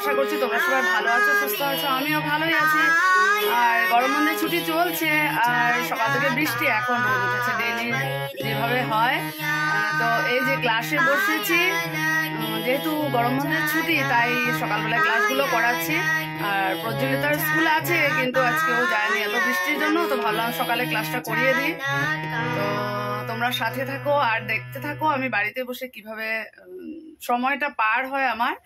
আশা করছি তোমরা সবাই ভালো আছো, সুস্থ আছো, আমিও ভালোই আছি। আর গরম বন্ধের ছুটি চলছে, আর সকাল থেকে বৃষ্টি, এখন রোদ উঠেছে ডেইলি যেভাবে হয়। তো এই যে ক্লাসে বসেছি, যেহেতু গরম বন্ধের ছুটি তাই সকালবেলায় ক্লাসগুলো করাচ্ছি। আর প্রজ্বলিতার স্কুল আছে কিন্তু আজকেও যায়নি এত বৃষ্টির জন্য, তো ভাবলাম সকালে ক্লাসটা করিয়ে দিই। তো তোমরা সাথে থাকো আর দেখতে থাকো আমি বাড়িতে বসে কিভাবে সময়টা পার হয় আমার।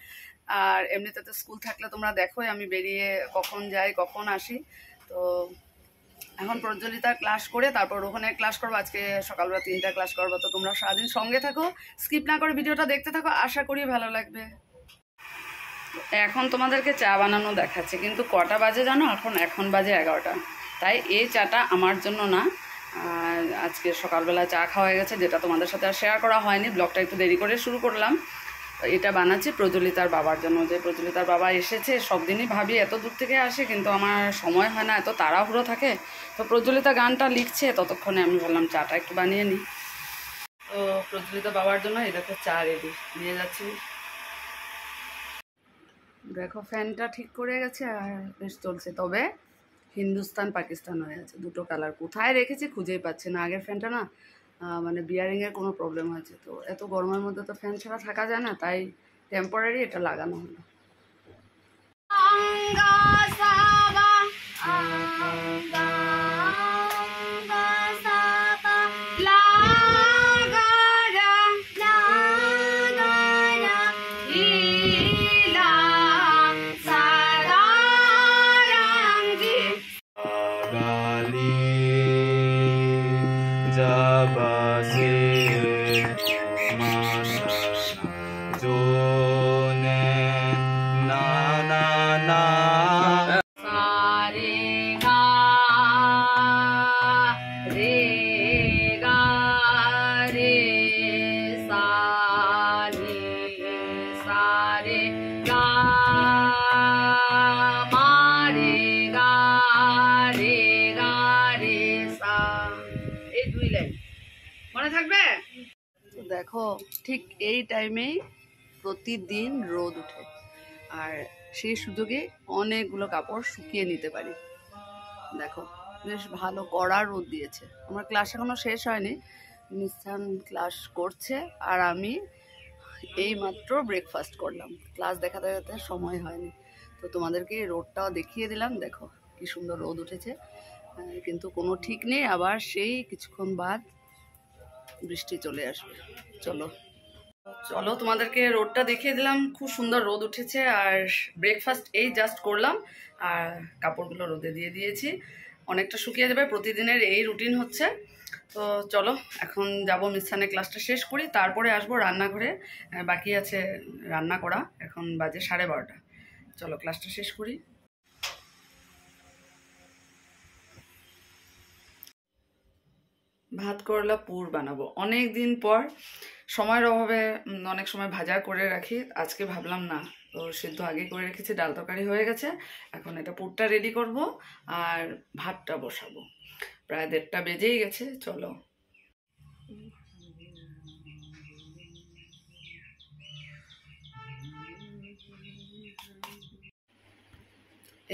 আর এমনিতে তো স্কুল থাকলে তোমরা দেখোই আমি বেরিয়ে কখন যাই কখন আসি। তো এখন প্রজ্বলিতার ক্লাস করে তারপর ওখানে ক্লাস করবো, আজকে সকালবেলা 3টা ক্লাস করবো। তো তোমরা সারাদিন সঙ্গে থাকো, স্কিপ না করে ভিডিওটা দেখতে থাকো, আশা করি ভালো লাগবে। এখন তোমাদেরকে চা বানানো দেখাচ্ছে, কিন্তু কটা বাজে জানো? এখন বাজে 11টা। তাই এই চাটা আমার জন্য না, আজকে সকালবেলা চা খাওয়া হয়ে গেছে, যেটা তোমাদের সাথে আর শেয়ার করা হয়নি, ব্লগটা একটু দেরি করে শুরু করলাম। এটা বানাচ্ছি প্রজ্বলিতার বাবার জন্য, যে প্রজ্বলিতার বাবা এসেছে। সব দিনই ভাবি এত দূর থেকে আসে, কিন্তু আমার সময় হয় না, এত তাড়াহুড়ো থাকে। তো প্রজ্বলিতা গানটা লিখছে, ততক্ষণে আমি বললাম চাটা একটু বানিয়ে নিই। তো প্রজ্বলিতা বাবার জন্য এই দেখো চা রেডি, নিয়ে যাচ্ছি। দেখো ফ্যানটা ঠিক করে গেছে আর বেশ চলছে, তবে হিন্দুস্তান পাকিস্তান হয়ে আছে, দুটো কালার কোথায় রেখেছি খুঁজেই পাচ্ছি না। আগের ফ্যানটা না মানে বিয়ারিংয়ের কোনো প্রবলেম হয়েছে, তো এত গরমের মধ্যে তো ফ্যান ছাড়া থাকা যায় না, তাই টেম্পোরারি এটা লাগানো হলো। মনে থাকবে? দেখো ঠিক এই টাইমেই প্রতিদিন রোদ উঠে, আর সেই সুযোগে অনেকগুলো কাপড় শুকিয়ে নিতে পারি। দেখো বেশ ভালো কড়া রোদ দিয়েছে। আমার ক্লাস এখনো শেষ হয়নি, মিস্টান ক্লাস করছে আর আমি এই মাত্র ব্রেকফাস্ট করলাম। ক্লাস দেখাতে দেখাতে সময় হয়নি, তো তোমাদেরকে রোদটাও দেখিয়ে দিলাম। দেখো কি সুন্দর রোদ উঠেছে, কিন্তু কোনো ঠিক নেই, আবার সেই কিছুক্ষণ বাদ বৃষ্টি চলে আসবে। চলো চলো তোমাদেরকে রোদটা দেখিয়ে দিলাম, খুব সুন্দর রোদ উঠেছে। আর ব্রেকফাস্ট এই জাস্ট করলাম আর কাপড়গুলো রোদে দিয়ে দিয়েছি, অনেকটা শুকিয়ে যাবে। প্রতিদিনের এই রুটিন হচ্ছে। তো চলো এখন যাবো মিস্টানের ক্লাসটা শেষ করি, তারপরে আসবো রান্নাঘরে, বাকি আছে রান্না করা। এখন বাজে 12:30। চলো ক্লাসটা শেষ করি। ভাত করলা পুর বানাবো অনেক দিন পর, সময়ের অভাবে অনেক সময় ভাজা করে রাখি, আজকে ভাবলাম না, তো সিদ্ধ আগে করে রেখেছি, ডাল তরকারি হয়ে গেছে। এখন এটা পুরটা রেডি করব আর ভাতটা বসাবো, প্রায় 1:30 বেজেই গেছে। চলো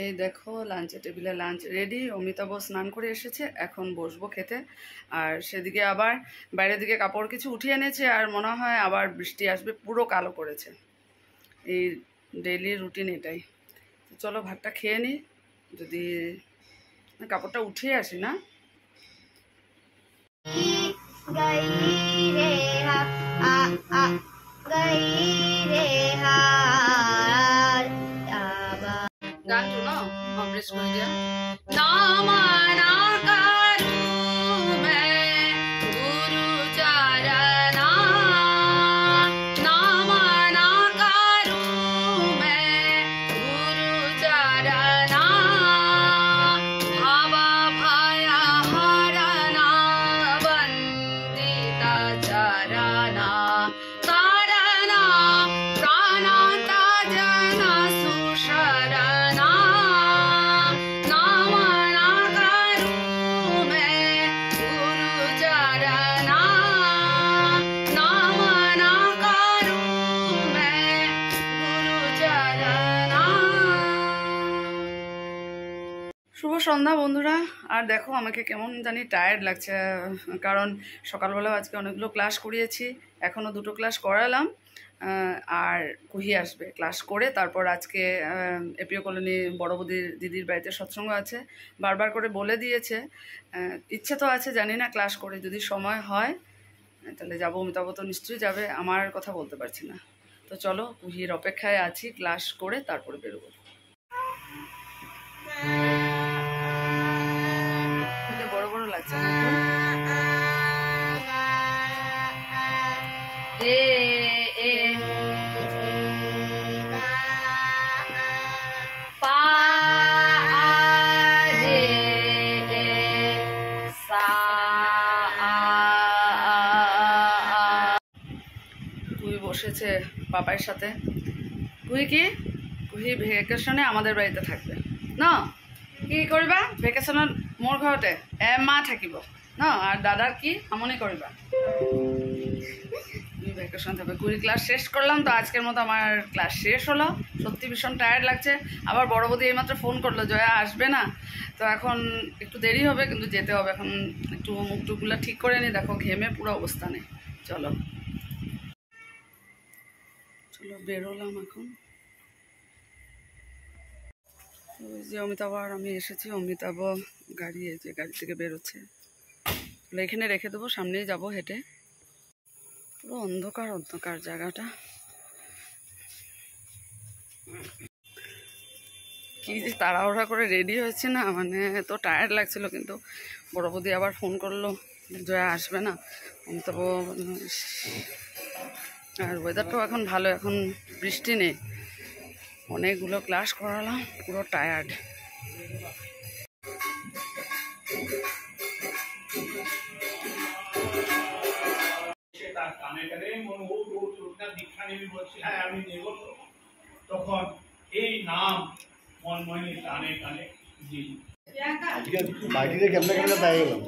এই দেখো লাঞ্চের টেবিলে লাঞ্চ রেডি। অমিতাভ স্নান করে এসেছে, এখন বসবো খেতে। আর সেদিকে আবার বাইরের দিকে কাপড় কিছু উঠিয়ে এনেছে, আর মনে হয় আবার বৃষ্টি আসবে, পুরো কালো করেছে। এই ডেইলি রুটিন এটাই। চলো ভাতটা খেয়ে নিই, যদি কাপড়টা উঠিয়ে আসি না। গান শুনো, অমৃত করে দিয়া শুভ সন্ধ্যা বন্ধুরা। আর দেখো আমাকে কেমন জানি টায়ার্ড লাগছে, কারণ সকালবেলাও আজকে অনেকগুলো ক্লাস করিয়েছি, এখনও 2টো ক্লাস করালাম। আর কুহি আসবে, ক্লাস করে তারপর আজকে এপিও কলোনি বড় দিদির বাড়িতে সৎসঙ্গ আছে। বারবার করে বলে দিয়েছে, ইচ্ছে তো আছে, জানি না ক্লাস করে যদি সময় হয় তাহলে যাবো। অমিতাভ তো নিশ্চয়ই যাবে, আমার কথা বলতে পারছি না। তো চলো, কুহির অপেক্ষায় আছি, ক্লাস করে তারপরে বেরোবো। বড় বড় লাগছে কুহি বসেছে পাপার সাথে। কুহি ভেকেশনে আমাদের বাড়িতে থাকবে না? কি কৰিবা ভেকেশনত মোৰ ঘৰতে এমাহ থাকিব ন? আর দাদার কি আমনি কৰিবা? ভ্যাকেশন থাকবে। কুড়ি ক্লাস শেষ করলাম, তো আজকের মতো আমার ক্লাস শেষ হলো। সত্যি ভীষণ টায়ার্ড লাগছে। আবার বড় বৌদি এইমাত্র ফোন করলো জয়া আসবে না, তো এখন একটু দেরি হবে, কিন্তু যেতে হবে। এখন একটু মুখ টুকগুলো ঠিক করে নিই, দেখো ঘেমে পুরো অবস্থা নেই। চলো চলো বেরোলাম এখন। ওই যে অমিতাভ আর আমি এসেছি, অমিতাভ গাড়ি, এই যে গাড়ি থেকে বেরোচ্ছে। এখানে রেখে দেবো, সামনেই যাব হেঁটে। পুরো অন্ধকার অন্ধকার জায়গাটা। কি যে তাড়াহুড়া করে রেডি হয়েছে না, মানে এত টায়ার্ড লাগছিল। কিন্তু বড় বৌদি আবার ফোন করলো জয়া আসবে না। অমিতাভ আর ওয়েদারটাও এখন ভালো, এখন বৃষ্টি নেই। অনেকগুলো ক্লাস করালাম, পুরো টায়ার্ড। তখন এই নাম মনমোহিনী কানে কানে জি বাড়িতে কেমনে কেমনে পাই গেলাম।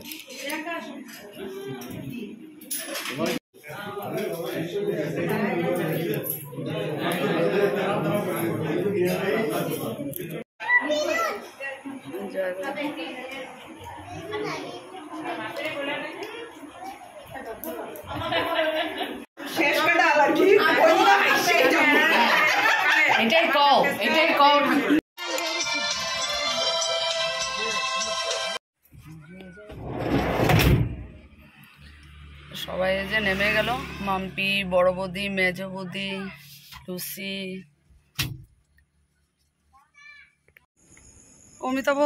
এটাই কও, এটাই কও। সবাই যে নেমে গেল, মাম্পি, বড় বৌদি, মেজ বৌদি, লুসি। অমিতাভ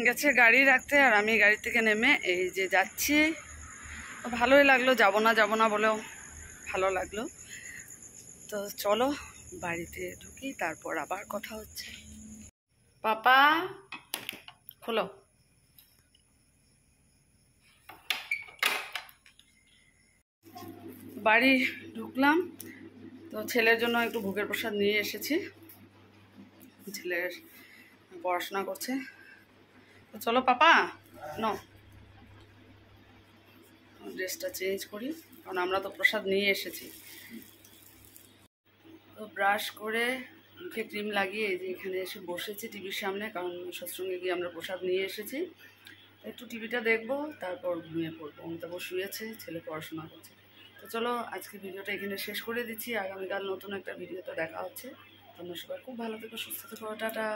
গেছে গাড়ি রাখতে, আর আমি গাড়ি থেকে নেমে এই যে যাচ্ছি। ভালোই লাগলো, যাবো না বলেও ভালো লাগলো। তো চলো বাড়িতে ঢুকি, তারপর আবার কথা হচ্ছে। পাপা খোলো। বাড়ি ঢুকলাম, তো ছেলের জন্য একটু ভোগের প্রসাদ নিয়ে এসেছি। ছেলের পড়াশোনা করছে। তো চলো পাপা ন ড্রেসটা চেঞ্জ করি, কারণ আমরা তো প্রসাদ নিয়ে এসেছি। তো ব্রাশ করে মুখে ক্রিম লাগিয়ে এই যে এখানে এসে বসেছি টিভির সামনে, কারণ সৎসঙ্গে গিয়ে আমরা প্রসাদ নিয়ে এসেছি। একটু টিভিটা দেখবো, তারপর ঘুমিয়ে পড়বো। অমিতাভ শুয়েছে, ছেলে পড়াশোনা করছে। তো চলো আজকে ভিডিওটা এখানে শেষ করে দিচ্ছি। আগামীকাল নতুন একটা ভিডিওতে দেখা হচ্ছে। তোমরা সবাই খুব ভালো থেকো, সুস্থ থেকো, টাটা।